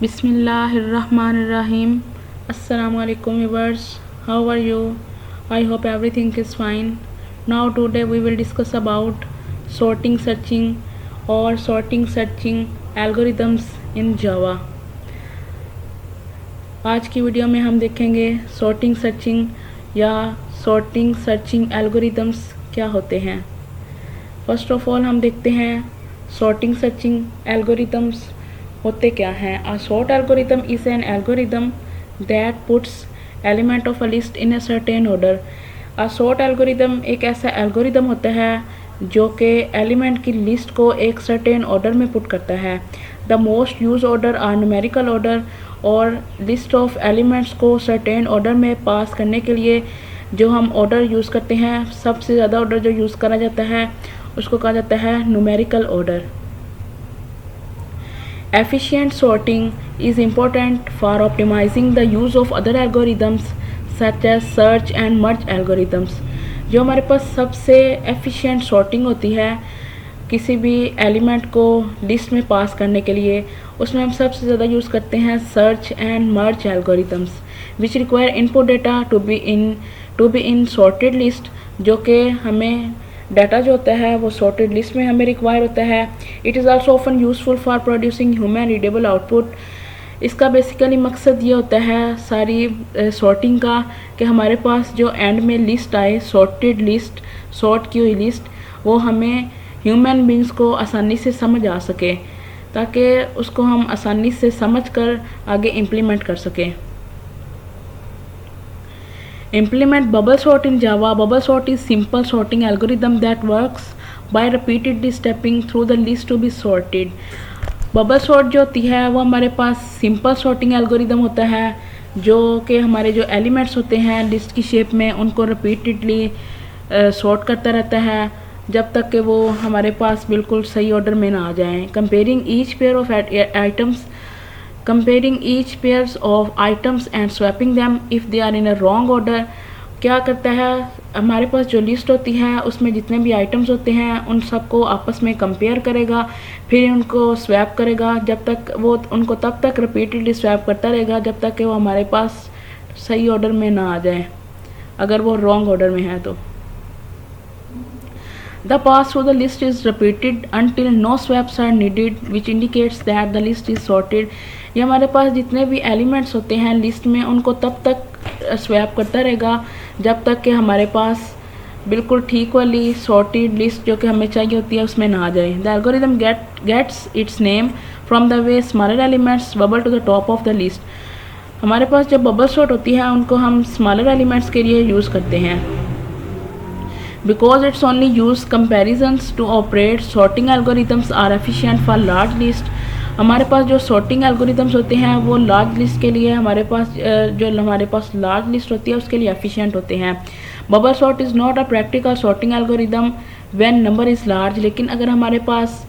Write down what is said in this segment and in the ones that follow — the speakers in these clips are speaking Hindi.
Bismillahirrahmanirrahim. Assalamu alaikum viewers. How are you? I hope everything is fine. Now today we will discuss about sorting searching or sorting searching algorithms in Java. आज की वीडियो में हम देखेंगे sorting searching या sorting searching algorithms क्या होते हैं. फर्स्ट ऑफ ऑल हम देखते हैं sorting searching algorithms होते क्या हैं. A sort algorithm is an algorithm that puts element of a list in a certain order. A sort algorithm एक ऐसा एल्गोरिदम होता है जो कि एलिमेंट की लिस्ट को एक सर्टेन ऑर्डर में पुट करता है. The most use order are numerical order, और लिस्ट ऑफ एलिमेंट्स को सर्टेन ऑर्डर में पास करने के लिए जो हम ऑर्डर यूज़ करते हैं, सबसे ज़्यादा ऑर्डर जो यूज़ करा जाता है उसको कहा जाता है numerical order. Efficient sorting is important for optimizing the use of other algorithms such as search and merge algorithms. जो हमारे पास सबसे efficient sorting होती है किसी भी एलिमेंट को लिस्ट में पास करने के लिए, उसमें हम सबसे ज़्यादा यूज़ करते हैं search and merge algorithms which require input data to be in sorted list. जो कि हमें डाटा जो होता है वो सॉर्टेड लिस्ट में हमें रिक्वायर होता है. It is also often useful for producing human readable output. इसका बेसिकली मकसद ये होता है सारी सॉर्टिंग का कि हमारे पास जो एंड में लिस्ट आए, सॉर्टेड लिस्ट, सॉर्ट की हुई लिस्ट, वो हमें ह्यूमन बींग्स को आसानी से समझ आ सके ताकि उसको हम आसानी से समझ कर आगे इम्प्लीमेंट कर सकें. Implement bubble sort in Java. Bubble sort is simple sorting algorithm that works by repeatedly stepping through the list to be sorted. Bubble sort जो होती है वो हमारे पास simple sorting algorithm होता है जो कि हमारे जो elements होते हैं लिस्ट की शेप में उनको repeatedly sort करता रहता है जब तक कि वो हमारे पास बिल्कुल सही ऑर्डर में ना आ जाएं. Comparing each pairs of items and swapping them if they are in a wrong order. क्या करता है, हमारे पास जो लिस्ट होती है उसमें जितने भी आइटम्स होते हैं उन सबको आपस में कंपेयर करेगा, फिर उनको स्वैप करेगा. जब तक वो उनको तब तक रिपीटेडली स्वैप करता रहेगा जब तक कि वो हमारे पास सही ऑर्डर में ना आ जाए. अगर वो रॉन्ग ऑर्डर में है तो The pass through the list is repeated until no swaps are needed, which indicates that the list is sorted. ये हमारे पास जितने भी एलिमेंट्स होते हैं लिस्ट में उनको तब तक स्वैप करता रहेगा जब तक कि हमारे पास बिल्कुल ठीक वाली सॉर्टेड लिस्ट जो कि हमें चाहिए होती है उसमें ना आ जाए. The algorithm gets its name from the way smaller elements bubble to the top of the list. हमारे पास जब बबल सॉर्ट होती है उनको हम स्मॉलर एलिमेंट्स के लिए यूज़ करते हैं. Because it's only use comparisons to operate, sorting algorithms are efficient for large list. हमारे पास जो sorting algorithms होते हैं वो large list के लिए हमारे पास large list होती है उसके लिए efficient होते हैं. Bubble sort is not a practical sorting algorithm when number is large. लेकिन अगर हमारे पास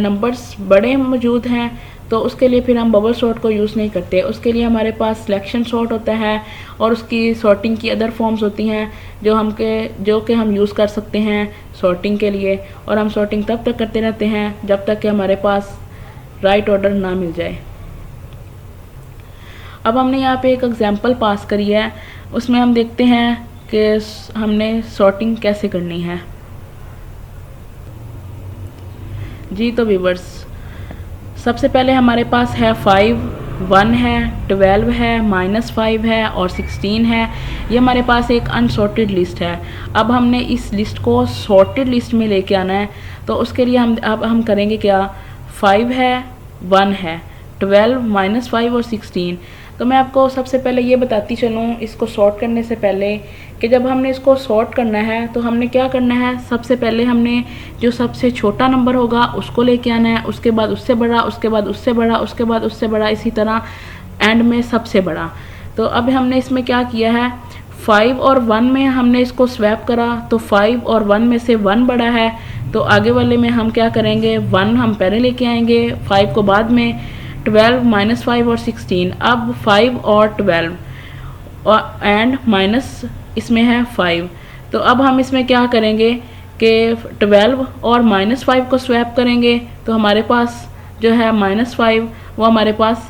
numbers बड़े मौजूद हैं तो उसके लिए फिर हम बबल सॉर्ट को यूज़ नहीं करते. उसके लिए हमारे पास सिलेक्शन सॉर्ट होता है और उसकी सॉर्टिंग की अदर फॉर्म्स होती हैं जो कि हम यूज़ कर सकते हैं सॉर्टिंग के लिए, और हम सॉर्टिंग तब तक करते रहते हैं जब तक कि हमारे पास राइट ऑर्डर ना मिल जाए. अब हमने यहाँ पे एक एग्जांपल पास करी है, उसमें हम देखते हैं कि हमने सॉर्टिंग कैसे करनी है. जी तो व्यूअर्स, सबसे पहले हमारे पास है 5, 1 है, 12 है, -5 है और 16 है. ये हमारे पास एक अनसॉर्टेड लिस्ट है. अब हमने इस लिस्ट को सॉर्टेड लिस्ट में लेके आना है तो उसके लिए हम करेंगे क्या. 5 है, 1 है, 12, -5 और 16. तो मैं आपको सबसे पहले ये बताती चलूँ इसको सॉर्ट करने से पहले कि जब हमने इसको सॉर्ट करना है तो हमने क्या करना है. सबसे पहले हमने जो सबसे छोटा नंबर होगा उसको लेके आना है, उसके बाद उससे बड़ा, उसके बाद उससे बड़ा, उसके बाद उससे बड़ा, इसी तरह एंड में सबसे बड़ा. तो अब हमने इसमें क्या किया है, 5 और 1 में हमने इसको स्वैप करा तो 5 और 1 में से 1 बड़ा है. तो आगे वाले में हम क्या करेंगे, 1 हम पहले लेके आएंगे, 5 को बाद में, 12, -5 और 16. अब 5 और 12 और एंड माइनस इसमें है 5. तो अब हम इसमें क्या करेंगे कि 12 और -5 को स्वैप करेंगे तो हमारे पास जो है -5 वो हमारे पास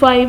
5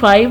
5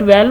12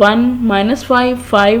1 -5 5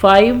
5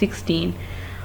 16۔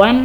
1،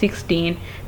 16۔